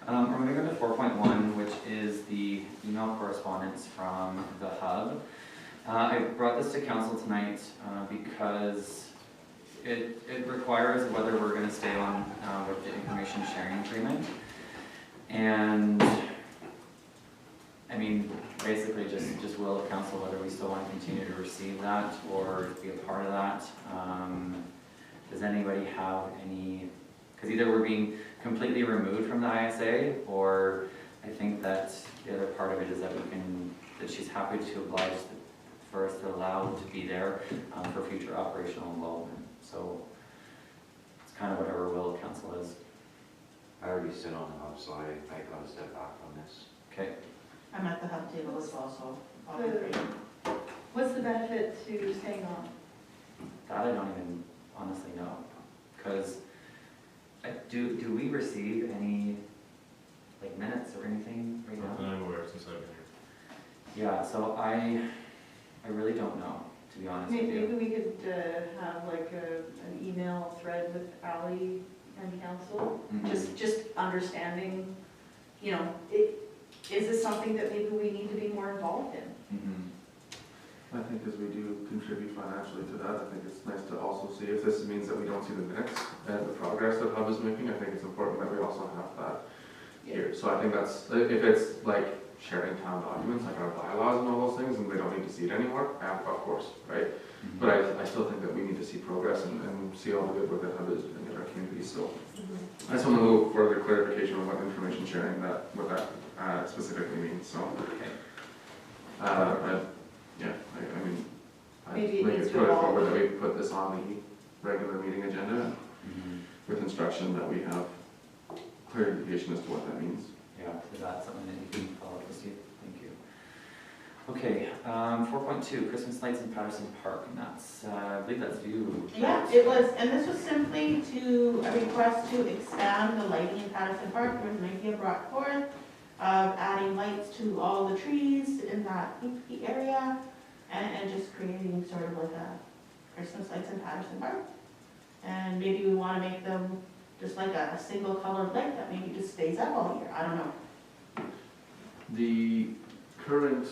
We're moving on to 4.1, which is the email correspondence from the hub. I brought this to council tonight because it requires whether we're going to stay on with the information sharing agreement. And I mean, basically just will of council whether we still want to continue to receive that or be a part of that. Does anybody have any, because either we're being completely removed from the ISA, or I think that the other part of it is that that she's happy to oblige for us to allow to be there for future operational involvement. So it's kind of whatever will of council is. I already sit on the hub, so I got to step back on this. Okay. I'm at the hub table as well, so I'll be free. What's the benefit to staying on? That I don't even honestly know, because do we receive any like minutes or anything right now? I'm aware since I've been here. Yeah, so I really don't know, to be honest with Maybe you. we could have like an email thread with Ally and council, Mhm. just understanding, you know, is this something that maybe we need to be more involved in? Mm-hmm. I think as we do contribute financially to that, I think it's nice to also see if this means that we don't see the minutes and the progress that Hub is making. I think it's important that we also have that here. So I think that's, if it's like sharing town documents, like our bylaws and all those things, and we don't need to see it anymore, of course, right? Mm-hmm. But I still think that we need to see progress and see all the good work that Hub is doing in our community. So I just want a little further clarification on what information sharing what that specifically means. So Okay. I mean, I Maybe it think needs it's to really evolve. forward that we put this on the regular meeting agenda Mm-hmm. with instruction that we have clarification as to what that means. Yeah, is that something that you can follow up with, Steve? Thank you. Okay, 4.2, Christmas lights in Patterson Park, and that's, I believe that's you. Yeah, it was, and this was simply a request to expand the lighting in Patterson Park. There was an idea brought forth of adding lights to all the trees in that peak area and just creating sort of like a Christmas lights in Patterson Park. And maybe we want to make them just like a single colored light that maybe just stays up all year. I don't know. The current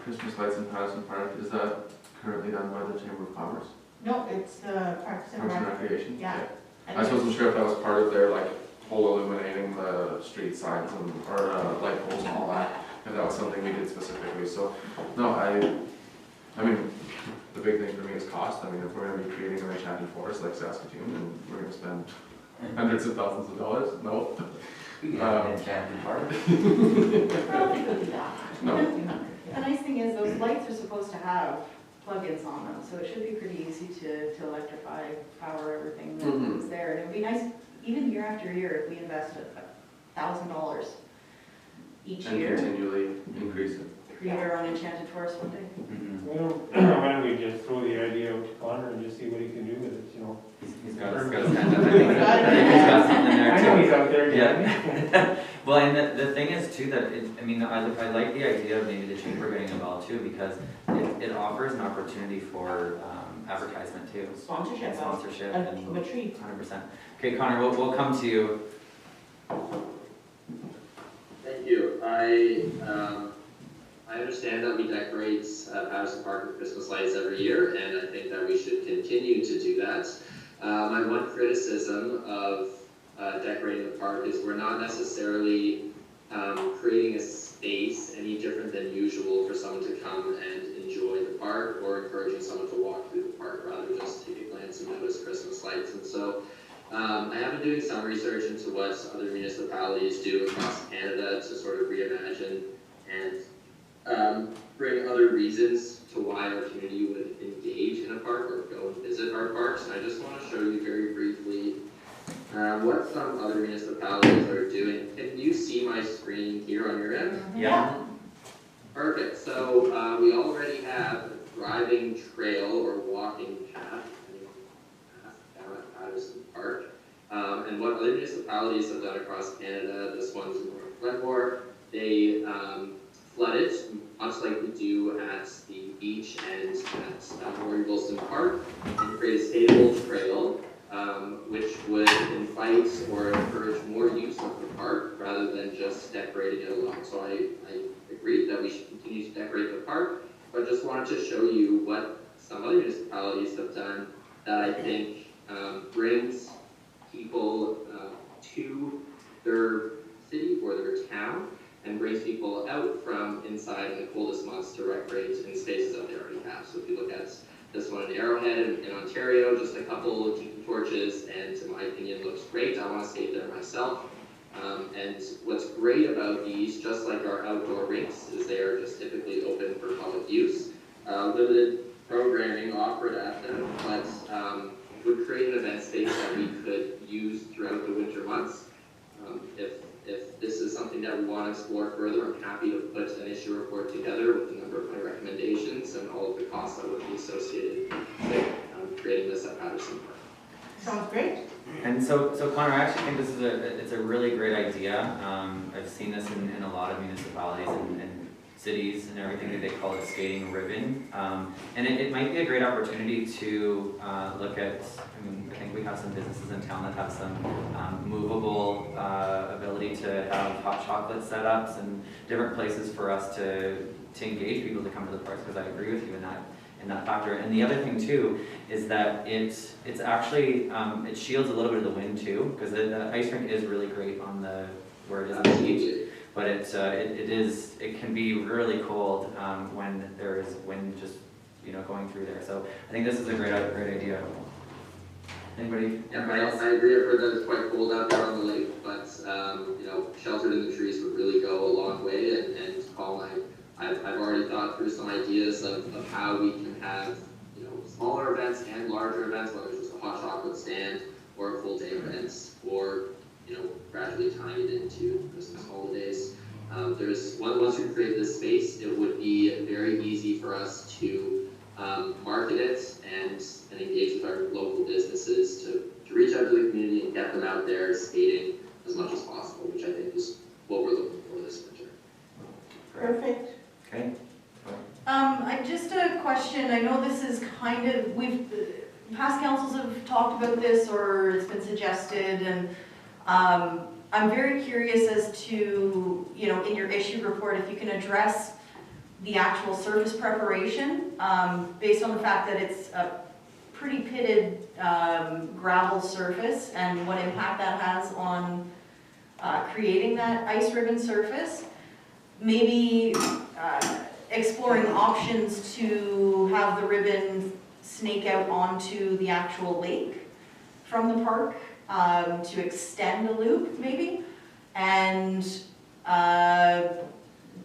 Christmas lights in Patterson Park, is that currently done by the Chamber of Commerce? No, it's the Parks and Parks and Rec. Recreation? Yeah. I just wasn't sure if that was part of their like whole illuminating the street signs and, or light poles and all that, if that was something we did specifically. So, no, I mean, the big thing for me is cost. I mean, if we're going to be creating an enchanted forest like Saskatoon and we're going to spend hundreds of thousands of dollars, no. We can have an enchanted park. Probably could be that. No. The nice thing is those lights are supposed to have plug-ins on them, so it should be pretty easy to electrify, power everything that is there. And it would be nice, even year after year, if we invested $1,000 each And year, continually increase it. create our own enchanted forest one day. Mm-hmm. Well, why don't we just throw the idea out to Connor and just see what he can do with it, you know? He's got his hand up. I think he's got something there I too. know he's out there, Yeah. Well, and the thing is too that I mean I like the idea of maybe the chamber getting involved too, because it offers an opportunity for advertisement too. Sponsorship. Sponsorship Of and a tree. 100%. Okay, Connor, we'll come to you. Thank you. I understand that we decorate Patterson Park with Christmas lights every year, and I think that we should continue to do that. My one criticism of decorating the park is we're not necessarily creating a space any different than usual for someone to come and enjoy the park, or encouraging someone to walk through the park rather just take a glance and notice Christmas lights. And so I have been doing some research into what other municipalities do across Canada to sort of reimagine and bring other reasons to why our community would engage in a park or go and visit our parks. And I just want to show you very briefly what some other municipalities are doing. Can you see my screen here on your end? Yeah. Perfect. So we already have a driving trail or walking path down at Patterson Park. And what other municipalities have done across Canada, this one's in North Glenmore, they flood it, much like we do at the beach and at Maury Wilson Park, and create a skatable trail, which would invite or encourage more use of the park fine. So I agree that we should continue to decorate the park, but just wanted to show you what some other municipalities have done that I think brings people to their city or their town, and brings people out from inside in the coldest months to recreate in spaces that they already have. So if you look at this one in Arrowhead in Ontario, just a couple of tiki torches, and in my opinion looks great. I want to skate there myself. And what's great about these, just like our outdoor rinks, is they are just typically open for public use. Limited programming offered at them, but would create an event space that we could use throughout the winter months. If this is something that we want to explore further, I'm happy to put an issue report together with a number of my recommendations and all of the costs that would be associated with creating this at Patterson Park. Sounds great. And so Connor, I actually think this is it's a really great idea. I've seen this in a lot of municipalities and cities and everything that they call it skating ribbon. And it might be a great opportunity to look at, I think we have some businesses in town that have some movable ability to have hot chocolate setups and different places for us to engage people to come to the parks, because I agree with you in that factor. And the other thing too is that it's actually it shields a little bit of the wind too, because the ice rink is really great on the where it is on the beach, but it can be really cold when there is wind just going through there. So I think this is a great idea. Anybody else? I agree. I've heard that it's quite cold out there on the lake, but sheltered in the trees would really go a long way. And Paul, I've already thought through some ideas of how we can have smaller events and larger events, whether it's just a hot chocolate stand or a full day event, or gradually tying it into Christmas holidays. Once we create this space, it would be very easy for us to market it and engage with our local businesses to reach out to the community and get them out there skating as much as possible, which I think is what we're looking for this winter. Perfect. Okay. Just a question. I know this is past councils have talked about this, or it's been suggested, and I'm very curious as to, in your issue report, if you can address the actual surface preparation, based on the fact that it's a pretty pitted gravel surface, and what impact that has on creating that ice ribbon surface. Maybe exploring options to have the ribbon snake out onto the actual lake from the park, to extend a loop maybe, and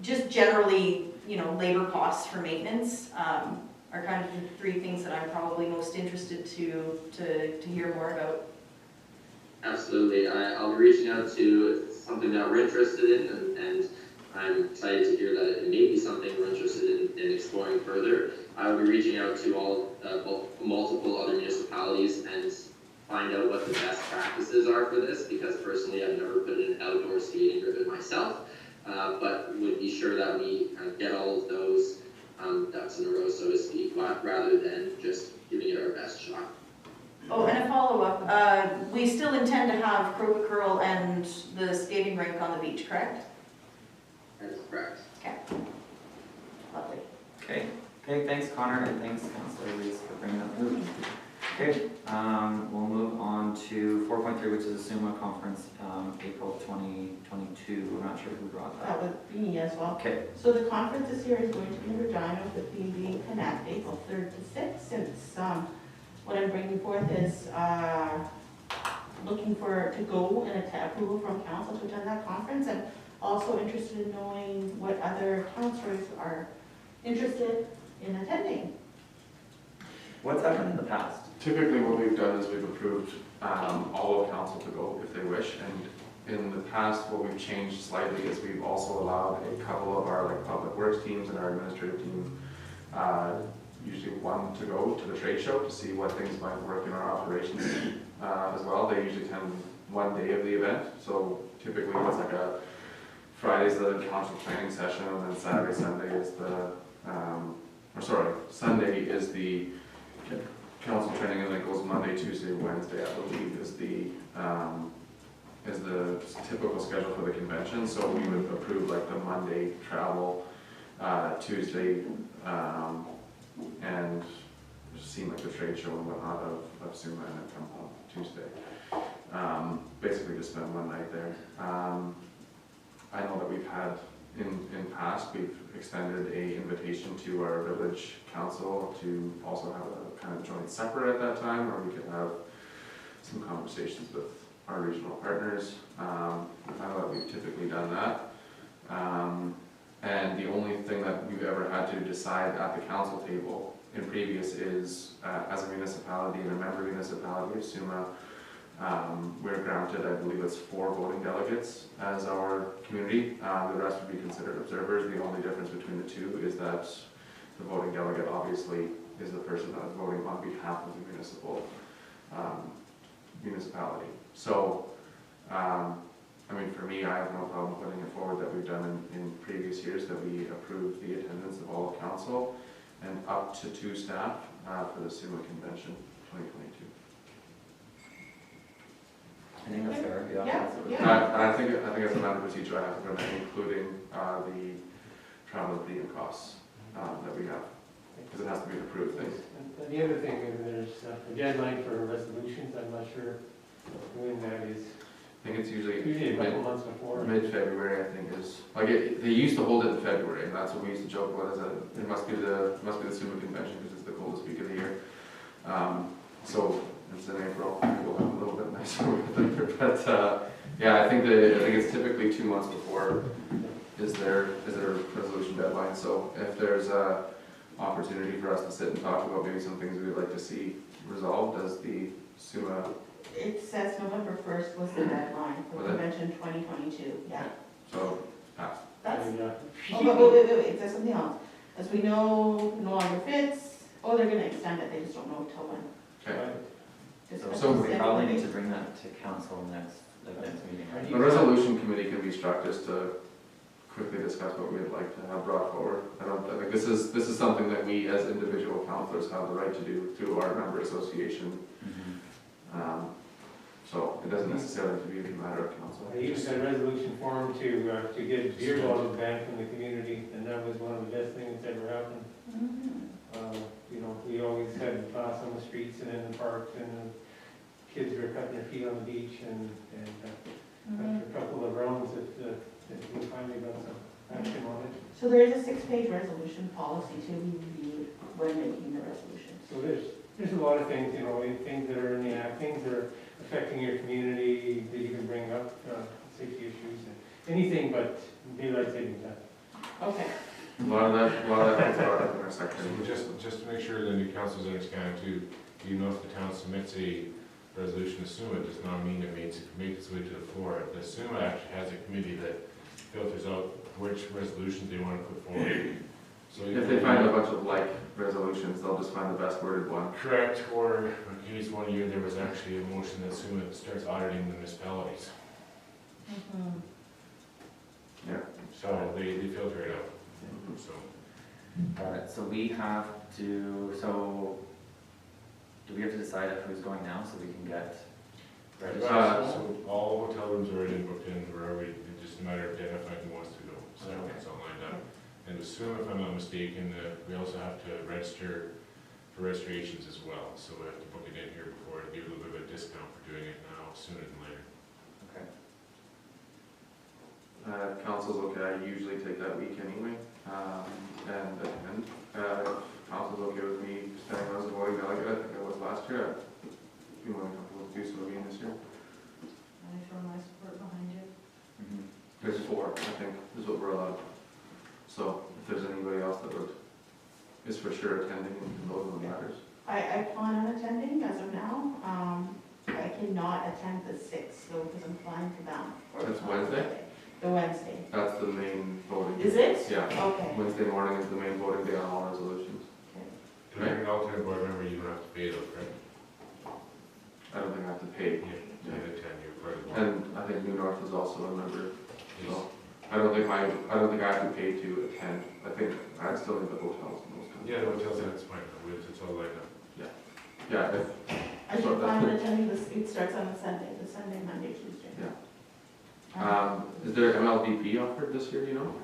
just generally, labor costs for maintenance are kind of the three things that I'm probably most interested to hear more about. Absolutely. I'll be reaching out to something that we're interested in, and I'm excited to hear that it may be something we're interested in exploring further. I will be reaching out to multiple other municipalities and find out what the best practices are for this, because personally I've never put in an outdoor skating ribbon myself, but would be sure that we kind of get all of those ducks in a row, so to speak, rather than just giving it our best shot. Oh, and a follow-up. We still intend to have Croquet Curl and the skating rink on the beach, correct? That is correct. Okay. Lovely. Okay, thanks Connor, and thanks Councillor Reese for bringing that up. Okay, we'll move on to 4.3, which is a SUMA conference, April 2022. I'm not sure who brought that. That would be me as well. Okay, So the conference this year is going to be in Regina with the being Connect, April 3rd to 6th, since what I'm bringing forth is looking to go and approval from council to attend that conference, and also interested in knowing what other councillors are interested in attending. what's happened in the past? Typically what we've done is we've approved all of council to go if they wish, and in the past what we've changed slightly is we've also allowed a couple of our public works teams and our administrative team, usually one to go to the trade show to see what things might work in our operations as well. They usually attend one day of the event, so typically it's like a Friday's the council training session, and then Saturday, Sunday is Sunday is the council training, and then it goes Monday, Tuesday, Wednesday, I believe, is the is the typical schedule for the convention, so we would approve like the Monday travel, Tuesday, and it just seemed like the trade show and whatnot of SUMA, and then come home Tuesday. Basically just spend one night there. I know that we've had, in past, we've extended a invitation to our village council to also have a kind of joint supper at that time, where we could have some conversations with our regional partners. I know that we've typically done that. And the only thing that we've ever had to decide at the council table in previous is, as a municipality and a member municipality of SUMA, we're granted, I believe it's 4 voting delegates as our community. The rest would be considered observers. The only difference between the two is that the voting delegate obviously is the person that is voting on behalf of the municipality. So, I mean, for me, I have no problem putting it forward that we've done in previous years, that we approve the attendance of all of council and up to 2 staff for the SUMA Convention 2022. I think that's fair, yeah. Yeah, that's what- yeah. I think as a matter of procedure, I have to go down, including the travel and fee costs that we have, because it has to be an approved thing. And the other thing is there's a deadline for resolutions. I'm not sure when that is. I think it's usually Usually a couple months before. mid-February, I think is, like, they used to hold it in February, and that's what we used to joke about, is that it must be the SUMA Convention, because it's the coldest week of the year. So it's in April, maybe we'll have a little bit nicer weather, but yeah, I think it's typically 2 months before is their resolution deadline. So if there's a opportunity for us to sit and talk about maybe some things we'd like to see resolved as the SUMA. It says November 1st was the deadline for Was it? convention 2022, yeah. So passed. That's, And, oh, wait, it says something else. As we know, no longer fits, oh, they're gonna extend it, they just don't know till when. Okay. Just So we extend probably it. need to bring that to council next meeting, right? The resolution committee can be struck just to quickly discuss what we'd like to have brought forward. I think this is something that we as individual councillors have the right to do through our member association. Mhm. So it doesn't necessarily have to be a matter of council. I used that resolution form to get beer bottles banned from the community, and that was one of the best things that's ever happened. Mhm. You know, we always had glass on the streets and in the parks, and kids were cutting their feet on the beach, and Mhm. after a couple of rounds, we finally got some action on it. So there is a 6-page resolution policy to be reviewed when making the resolution. So there's a lot of things, you know, things that are in the act, things that are affecting your community that you can bring up, safety issues, and anything but daylight saving time. Okay. A lot of that gets brought up in our section. Just to make sure the new councils understand too, even though if the town submits a resolution to SUMA, it does not mean it makes its way to the floor. The SUMA actually has a committee that filters out which resolutions they want to put forward. So If they find a bunch of like resolutions, they'll just find the best worded one. Correct, or in case one year there was actually a motion that SUMA starts auditing the municipalities. Mhm. Yeah. So they filter it out, so. Alright, so we have to, so, do we have to decide who's going now so we can get registered? So all hotel rooms are already booked in, we're already, it's just a matter of identifying who wants to go, so it's all lined up. And with SUMA, if I'm not mistaken, we also have to register for registrations as well, so we have to book it in here before, to give a little bit of a discount for doing it now sooner than later. Okay. Council's okay, I usually take that week anyway, and attend. Council's okay with me staying as a voting delegate, I think I was last year. I'd be more than comfortable with you, so again this year. I throw my support behind you. Mhm. There's 4, I think, is what we're allowed. So if there's anybody else that is for sure attending and those are the matters. I plan on attending as of now. I cannot attend the 6th, though, because I'm flying to them. That's Wednesday? The Wednesday. That's the main voting. Is it? Yeah. Okay. Wednesday morning is the main voting day on all resolutions. To make an alternate board member, you don't have to pay though, correct? I don't think I have to pay. You attend, you're part of the board. And I think New North is also a member, so I don't think I have to pay to attend. I think I'd still need the hotels and those kinds of. Yeah, the hotels, that's fine, it's all lined up. Yeah, I should plan on attending this, it starts on the Sunday, Monday, Tuesday. Yeah. Is there MLBP offered this year, do you know?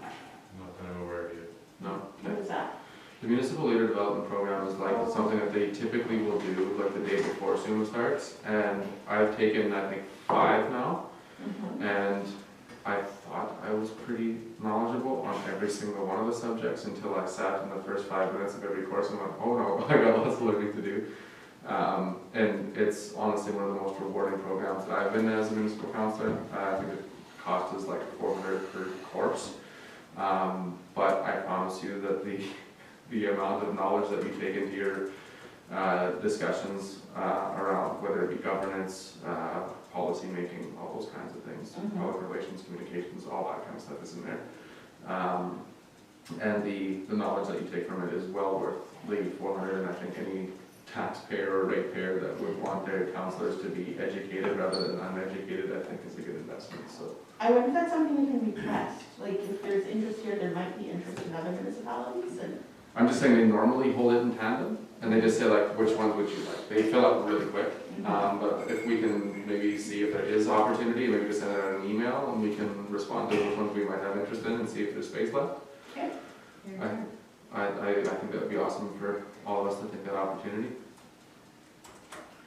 Not that I'm aware of yet. No? What is that? The Municipal Leader Development Program is like something that they typically will do like the day before SUMA starts. And I've taken, I think, 5 now. And I thought I was pretty knowledgeable on every single one of the subjects until I sat in the first 5 minutes of every course and went, oh no, I got lots of learning to do. And it's honestly one of the most rewarding programs that I've been in as a municipal councillor. I think the cost is like $400 per course. But I promise you that the amount of knowledge that you take into your discussions around whether it be governance, policy making, all those kinds of things, public relations, communications, all that kind of stuff is in there. And the knowledge that you take from it is well worth the $400, and I think any taxpayer or ratepayer that would want their councillors to be educated rather than uneducated, I think is a good investment, so. I wonder if that's something that can be pressed, like if there's interest here, there might be interest in other municipalities and. I'm just saying they normally hold it in tandem, and they just say like, which ones would you like? They fill up really quick, but if we can maybe see if there is opportunity, maybe just send out an email and we can respond to which ones we might have interest in and see if there's space left. Okay. I think that would be awesome for all of us to take that opportunity.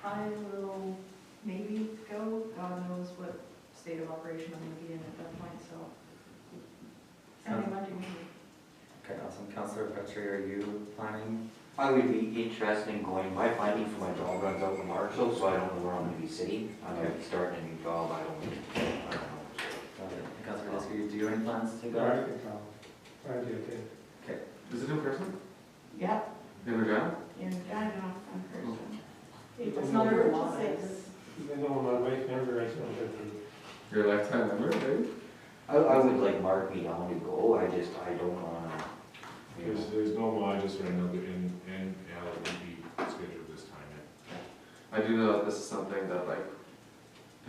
I will maybe go, God knows what state of operation I'm gonna be in at that point, so. Sounding Monday maybe. Okay, awesome. Councillor Petrie, are you planning? I would be interested in going. My finding for my job runs out in Marshall, so I don't know where I'm gonna be sitting. I'm gonna be starting a new job, I don't know. Councillor Disker, do you have any plans to I go? think I'll try to attend. Is it in person? Yeah, In Regina? in Guyana, in person. It's not April a 3rd lot. to 6th. Even though my wife never, I still have to. Your lifetime member, maybe? I would like mark me down to go, I don't wanna, you know. There's no lodges or in LLB scheduled this time yet. I do know that this is something that like,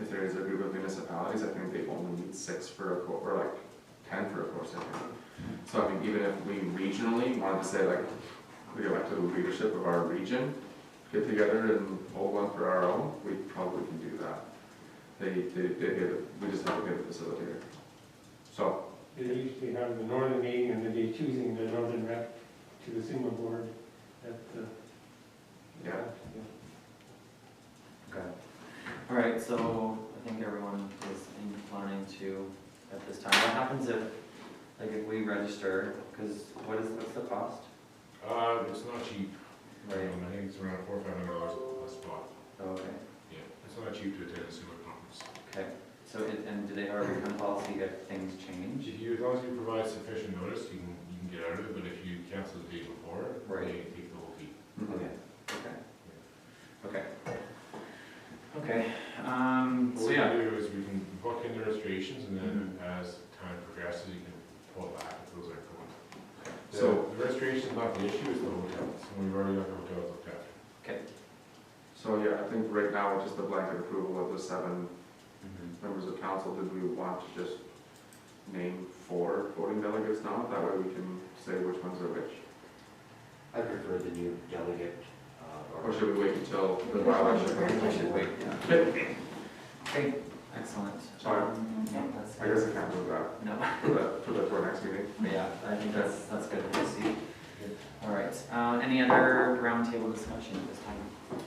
if there is a group of municipalities, I think they only need 6 for a course, or like 10 for a course, I think. So I mean, even if we regionally wanted to say like, the elected leadership of our region, get together and hold one for our own, we probably can do that. We just have to get a facilitator. So, They usually have the northern meeting and then they choosing the northern rep to the SUMA board at the. yeah. Okay. All right, so I think everyone is in planning to, at this time, what happens if, like if we register, because what's the cost? It's not cheap. Right. I think it's around $400 or $500 a spot. Oh, okay. Yeah, it's not cheap to attend a SUMA conference. Okay, so and do they have a return policy if things change? As long as you provide sufficient notice, you can get out of it, but if you cancel the day before, Right. they take the whole fee. Okay, okay. Okay, so What yeah. we do is we can book in the registrations, and then as time progresses, you can pull back if those aren't going. So- The registration is not the issue, it's the hotels, and we've already got the hotels looked at. So yeah, I think right now with just the blanket approval of the 7 members of council, did we want to just name 4 voting delegates now? That way we can say which ones are which. I prefer the new delegate, Or should we wait until the We by-election? should wait, yeah. Okay, excellent. Sorry. Yeah, that's I guess I can't move that No, for our next meeting. but yeah, I think that's good to see. All right, any other roundtable discussion at this time?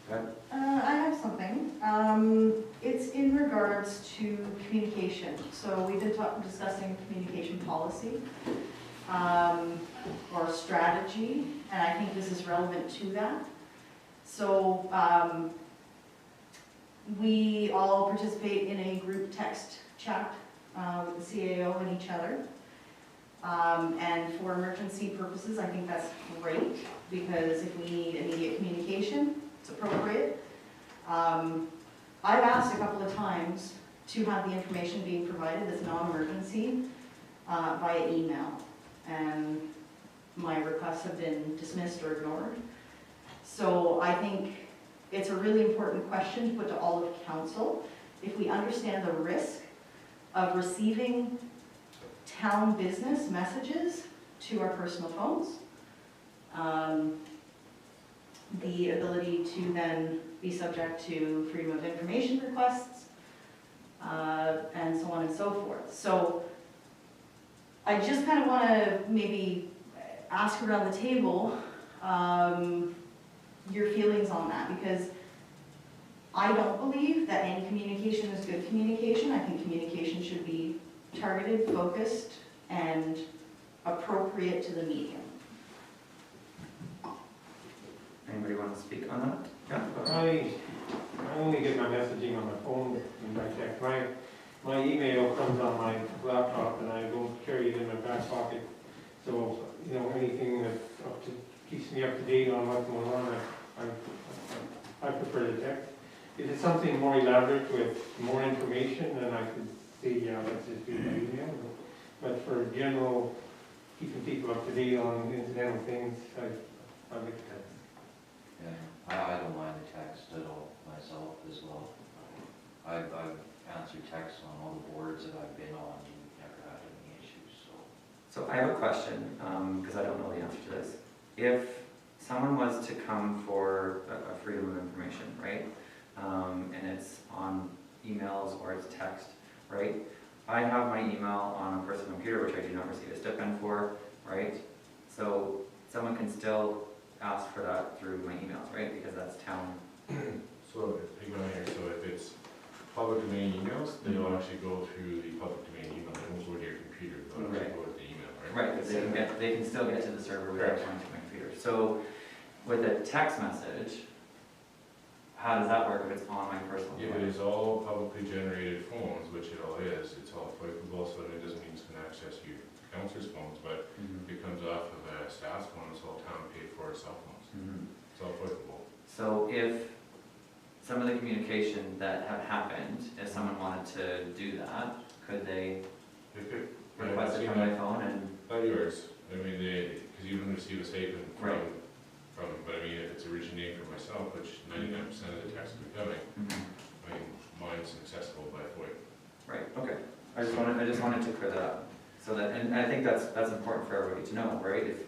Go ahead. I have something. It's in regards to communication. So we've been discussing communication policy or strategy, and I think this is relevant to that. So we all participate in a group text chat with the CAO and each other. And for emergency purposes, I think that's great, because if we need immediate communication, it's appropriate. I've asked a couple of times to have the information being provided as non-emergency via email, and my requests have been dismissed or ignored. So I think it's a really important question to put to all of council. If we understand the risk of receiving town business messages to our personal phones, the ability to then be subject to freedom of information requests, and so on and so forth. So I just kind of want to maybe ask around the table your feelings on that, because I don't believe that any communication is good communication. I think communication should be targeted, focused, and appropriate to the medium. Anybody want to speak on that? Yeah. I only get my messaging on my phone and my text. My email comes on my laptop and I don't carry it in my back pocket. So, you know, anything that keeps me up to date on what's going on, I prefer the text. If it's something more elaborate with more information, then I could say, yeah, let's just do the email. But for general, keeping people up to date on incidental things, I like text. Yeah, I don't mind the text at all myself as well. I've answered texts on all the boards that I've been on and never had any issues, so. So I have a question, because I don't know the answer to this. If someone was to come for a freedom of information, right? And it's on emails or it's text, right? I have my email on a personal computer, which I do not receive a stipend for, right? So someone can still ask for that through my emails, right? Because that's town. So, hang on here, so if it's public domain emails, they'll actually go through the public domain email, they won't go to your computer, they'll actually go to the email, right? Right, because they can still get to the server without going to my computer. So with a text message, how does that work if it's on my personal If phone? it is all publicly generated phones, which it all is, it's all applicable, so it doesn't mean it's gonna access your council's phones, but Mhm. it comes off of a staff's phone, it's all town paid for cell phones, Mhm. it's all applicable. So if some of the communication that have happened, if someone wanted to do that, could they If it, request it from my phone and? not yours, I mean, because you wouldn't receive a statement Right. from, but I mean, if it's originating from myself, which 99% of the texts are coming, Mhm. I mean, mine's accessible by FOIA. Right, okay. I just wanted to clear that up. So that, and I think that's important for everybody to know, right? If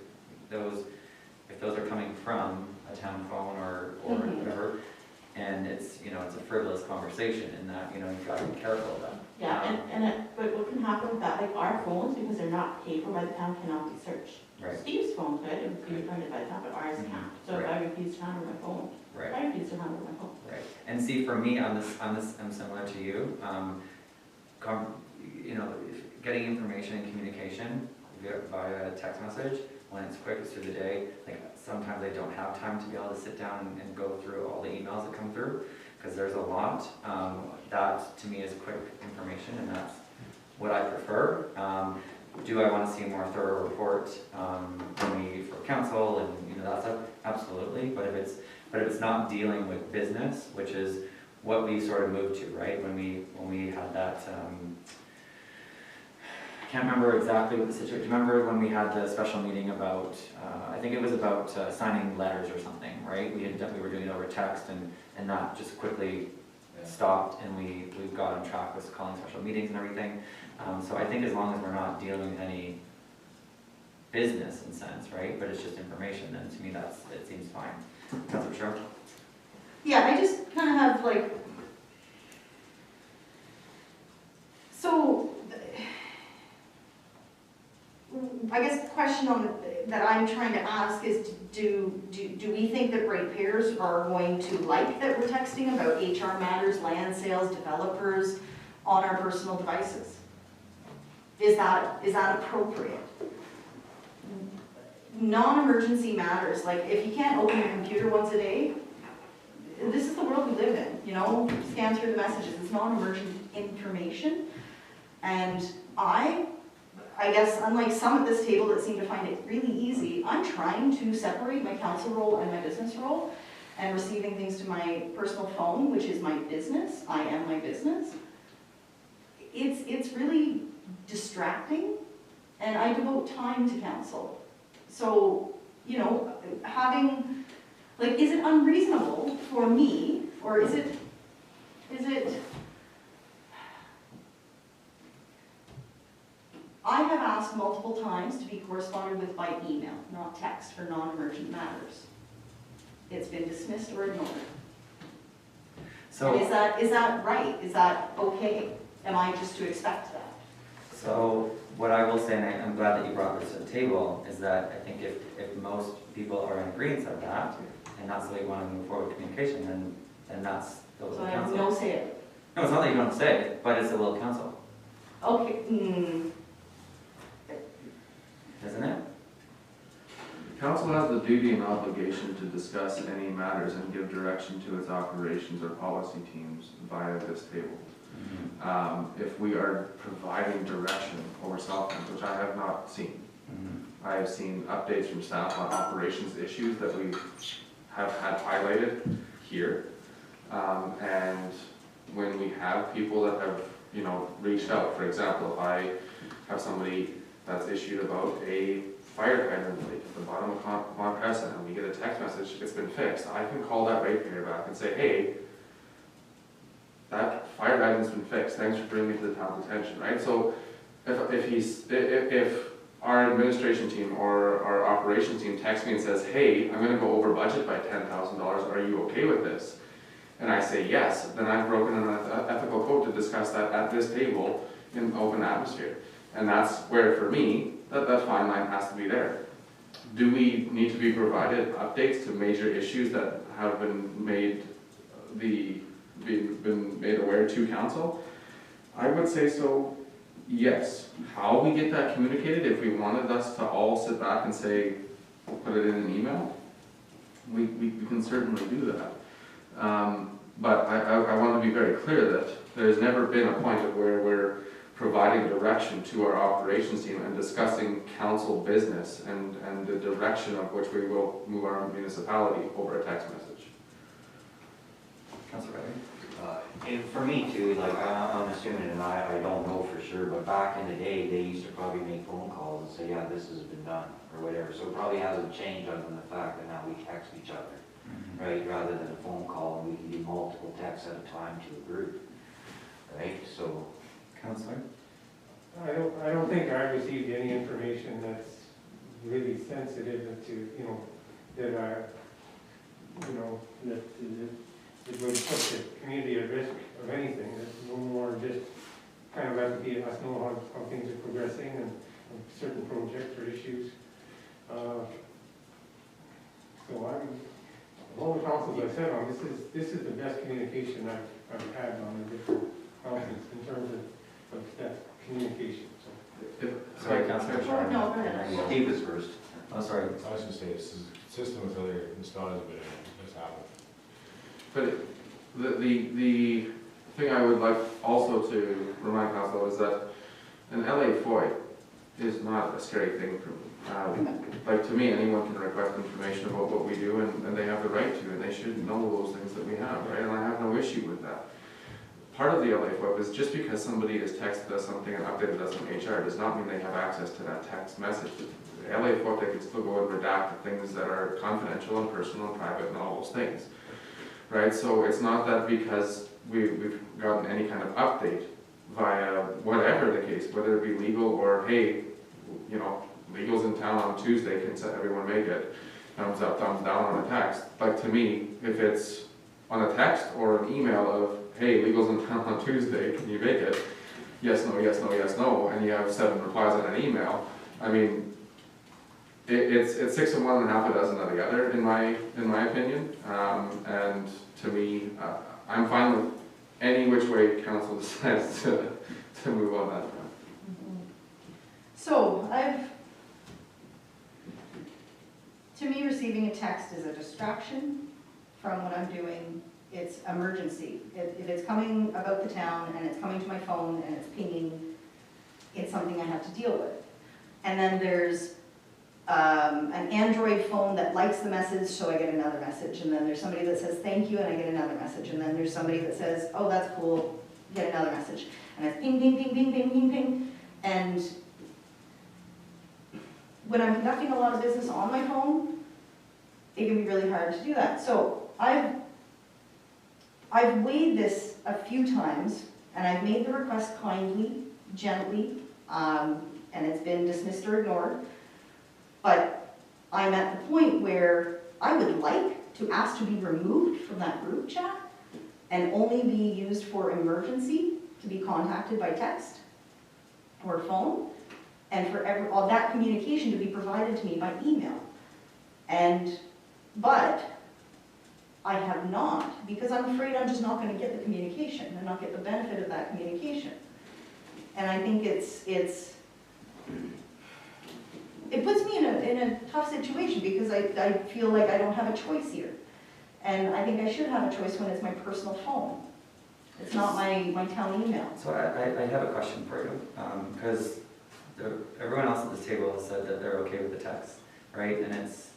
those are coming from a town phone or Mhm. whatever, and it's, you know, it's a frivolous conversation in that, you know, you've got to be careful of that. Yeah, but what can happen with that, like our phones, because they're not paid for by the town, cannot be searched. Right. Steve's phone could, it would be funded by the town, but ours Mhm. can't. So if Right. I refuse to handle my phone, Right. I refuse to handle my phone. Right, and see, for me, on this, I'm similar to you, you know, getting information and communication via text message, when it's quick, it's through the day, like, sometimes I don't have time to be able to sit down and go through all the emails that come through, because there's a lot, that to me is quick information, and that's what I prefer. Do I want to see a more thorough report, when we, for council, and, you know, that stuff? Absolutely, but if it's not dealing with business, which is what we sort of moved to, right? When we had that, I can't remember exactly what the situation, do you remember when we had the special meeting about, I think it was about signing letters or something, right? We were doing it over text, and that just quickly stopped, and we got on track with calling special meetings and everything. So I think as long as we're not dealing with any business in sense, right, but it's just information, then to me it seems fine. Councilor Sharp? Yeah, I just kind of have like, so, I guess the question that I'm trying to ask is, do we think that ratepayers are going to like that we're texting about HR matters, land sales, developers on our personal devices? Is that appropriate? Non-emergency matters, like if you can't open your computer once a day, this is the world we live in, you know, scan through the messages, it's non-emergent information. And I guess unlike some at this table that seem to find it really easy, I'm trying to separate my council role and my business role, and receiving things to my personal phone, which is my business, I am my business. It's really distracting, and I devote time to council. So, you know, having, like, is it unreasonable for me, or is it, I have asked multiple times to be corresponded with by email, not text, for non-emergent matters. It's been dismissed or ignored. So. And is that right? Is that okay? Am I just to expect that? So what I will say, and I'm glad that you brought this to the table, is that I think if most people are in agreement of that, and that's the way you want to move forward with communication, then that's the will So of I have council. no say it. No, it's not that you don't say it, but it's the will of council, Okay, isn't it? Council has the duty and obligation to discuss any matters and give direction to its operations or policy teams via this table. If we are providing direction over cell phones, which I have not seen, I have seen updates from staff on operations issues that we have had highlighted here. And when we have people that have, reached out, for example, if I have somebody that's issued about a fire hydrant leak at the bottom of Mont Crescent, and we get a text message, it's been fixed, I can call that ratepayer back and say, hey, that fire hydrant's been fixed, thanks for bringing it to the town's attention, right? So if our administration team or our operations team texts me and says, hey, I'm gonna go over budget by $10,000, are you okay with this? And I say yes, then I've broken an ethical code to discuss that at this table in open atmosphere. And that's where, for me, that fine line has to be there. Do we need to be provided updates to major issues that have been made aware to council? I would say so, yes. How we get that communicated, if we wanted us to all sit back and say, put it in an email, we can certainly do that. But I want to be very clear that there's never been a point of where we're providing direction to our operations team and discussing council business and the direction of which we will move our municipality over a text message. Councilor Riley? And for me too, like I'm assuming, and I don't know for sure, but back in the day, they used to probably make phone calls and say, yeah, this has been done, or whatever. So it probably hasn't changed other than the fact that now we text each other, right? Rather than a phone call, and we can do multiple texts at a time to a group, right? So. Councilor? I don't think I received any information that's really sensitive to, that it would put the community at risk of anything. It's no more just kind of letting us know how things are progressing and certain projects or issues. So all the councils I've said on, this is the best communication I've had on the different councils in terms of that communication. Sorry, Councilor. Oh, no, go ahead. Dave is first. Oh, sorry. I was gonna say, this is consistent with other municipalities, but it's happened. But the thing I would like also to remind council is that an LA FOI is not a scary thing for me. Like, to me, anyone can request information about what we do, and they have the right to, and they should know those things that we have, right? And I have no issue with that. Part of the LA FOIP is just because somebody has texted us something and updated us from HR does not mean they have access to that text message. The LA FOIP, they can still go and redact the things that are confidential and personal and private and all those things, right? So it's not that because we've gotten any kind of update via whatever the case, whether it be legal or, hey, legal's in town on Tuesday, can everyone make it? Thumbs up, thumbs down on a text. But to me, if it's on a text or an email of, hey, legal's in town on Tuesday, can you make it? Yes, no, yes, no, yes, no, and you have 7 replies on an email. I mean, it's 6 of one and half a dozen of the other, in my opinion. And to me, I'm fine with any which way council decides to move on that. So to me, receiving a text is a distraction from what I'm doing. It's emergency. If it's coming about the town and it's coming to my phone and it's pinging, it's something I have to deal with. And then there's an Android phone that likes the message, so I get another message. And then there's somebody that says thank you, and I get another message. And then there's somebody that says, oh, that's cool, get another message. And it's ping, ping, ping, ping, ping, ping, ping. And when I'm conducting a lot of business on my phone, it can be really hard to do that. So I've weighed this a few times, and I've made the request kindly, gently, and it's been dismissed or ignored. But I'm at the point where I would like to ask to be removed from that group chat, and only be used for emergency, to be contacted by text or phone, and for all that communication to be provided to me by email. But I have not, because I'm afraid I'm just not gonna get the communication and not get the benefit of that communication. And I think it puts me in a tough situation, because I feel like I don't have a choice here. And I think I should have a choice when it's my personal phone. It's not my town email. So I have a question for you, because everyone else at this table has said that they're okay with the text, right? And it's,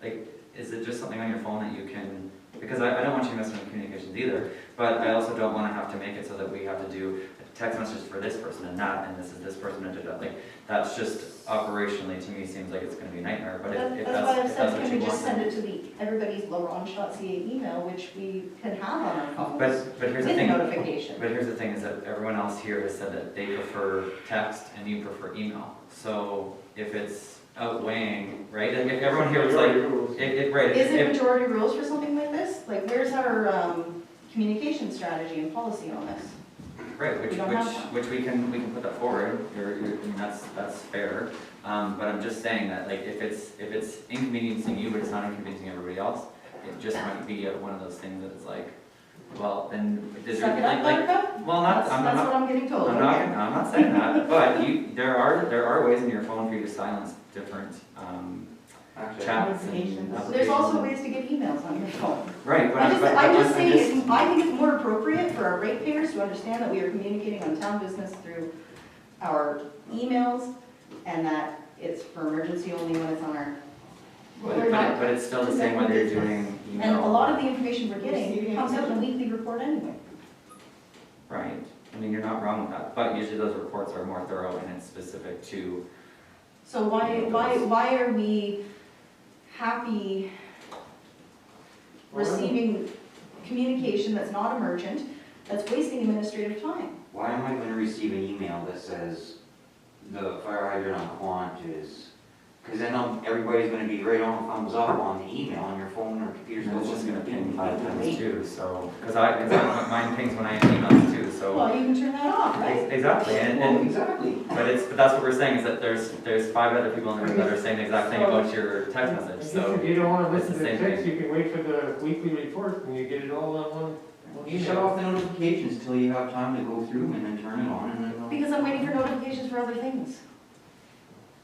like, is it just something on your phone that you can, because I don't want you messing with communications either, but I also don't want to have to make it so that we have to do a text message for this person and that, and this is this person, and like, that's just operationally, to me, seems like it's going to be a nightmare, but if That's why I've that's said, what can you we just want. send it to everybody's larange.ca email, which we can have on our phones But here's the with thing. notification. But here's the thing, is that everyone else here has said that they prefer text and you prefer email. So if it's outweighing, right, and if everyone here is like, right. Is it majority rules for something like this? Like, where's our communication strategy and policy on this? Right, We don't have one. which we can put that forward, I mean, that's fair. But I'm just saying that, like, if it's inconveniencing you, but it's not inconveniencing everybody else, it just might be one of those things that is like, well, then, Suck it up, Buttercup? well, not, That's I'm what not, I'm getting told. I'm not saying that, but there are ways in your phone for you to silence different, Actually, chats and Notifications. applications. There's also ways to get emails on your phone. Right, but I'm just saying, I think it's more appropriate for our ratepayers to understand that we are communicating on town business through our emails, and that it's for emergency only when it's on our, but it's still the same whether you're doing email. and a lot of the information we're getting comes out in the weekly report anyway. Right, I mean, you're not wrong with that, but usually those reports are more thorough and it's specific to, So why are we happy receiving communication that's not emergent, that's wasting administrative time? why am I gonna receive an email that says the fire hydrant on Quant is, because then everybody's gonna be right on thumbs up on the email on your phone or computer's it's just gonna ping 5 times Wait. too, so, because mine pings when I have emails too, so. Well, you can turn that off, right? Exactly, Well, and, exactly. but that's what we're saying, is that there's 5 other people in the room that are saying the exact thing about your text I message, guess so. if you don't wanna it's listen the to same text, thing. you can wait for the weekly report and you get it all on one You shut off the notifications till you have time to go through them and then turn it on and then. Because I'm waiting for notifications for other things.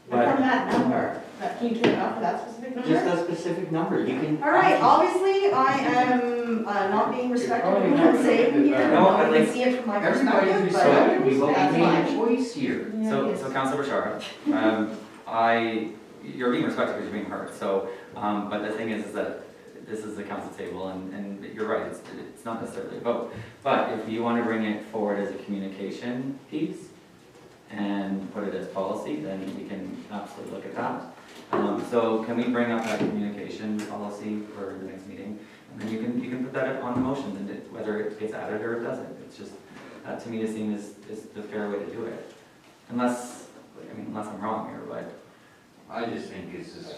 But from that number, can you turn it off for that specific number? Just a specific number, you can. All right, obviously, I am not being respectful of what I'm saying here. No, I but can like, see it from my Everybody's perspective, respected, but we will that's make a fine. choice here. So Councilor Bashar, you're being respected because you're being heard, so, but the thing is that this is the council table, and you're right, it's not necessarily a vote. But if you want to bring it forward as a communication piece and put it as policy, then we can absolutely look at that. So can we bring up that communication policy for the next meeting? And then you can put that on the motion, and whether it gets added or it doesn't. It's just, that to me is seen as the fair way to do it. Unless I'm wrong here, but. I just think this is,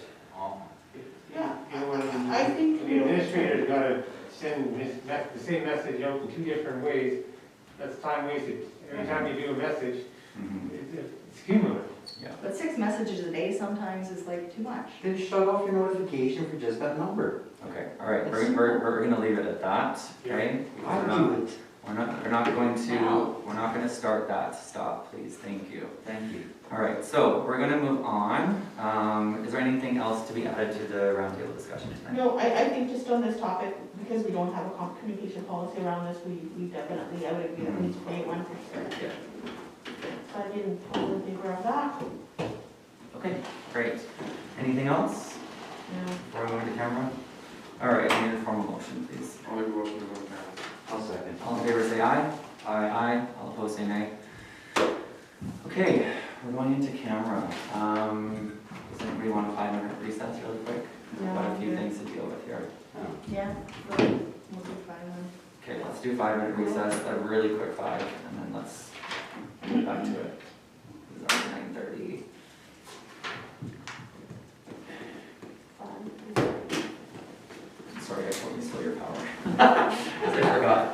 Yeah, You know, when I think. the administrator's gotta send the same message out in 2 different ways, that's time wasted. Every time you do a message, it's cumulative. But 6 messages a day sometimes is like too much. then shut off your notification for just that number. Okay, all right, we're gonna leave it at that, okay? I We're do not, it. we're not gonna start that, stop, please, thank you. Thank you. All right, so we're gonna move on. Is there anything else to be added to the roundtable discussion tonight? No, I think just on this topic, because we don't have a communication policy around this, we definitely, I would agree that we need to create one for sure. Yeah. So I didn't all in favor of that. Okay, great. Anything else before we move to camera? All right, I need a formal motion, please. I'll make a motion to go now. I'll second. All in favor, say aye. Aye. All opposed, say nay. Okay, we're going into camera. Does anybody want a 5-minute recess really quick? We've got a few things to deal with here. Yeah, we'll do 5 then. Okay, let's do 5-minute recess, a really quick 5, and then let's get back to it. It's already 9:30. Sorry, I totally stole your power. 'Cause I forgot.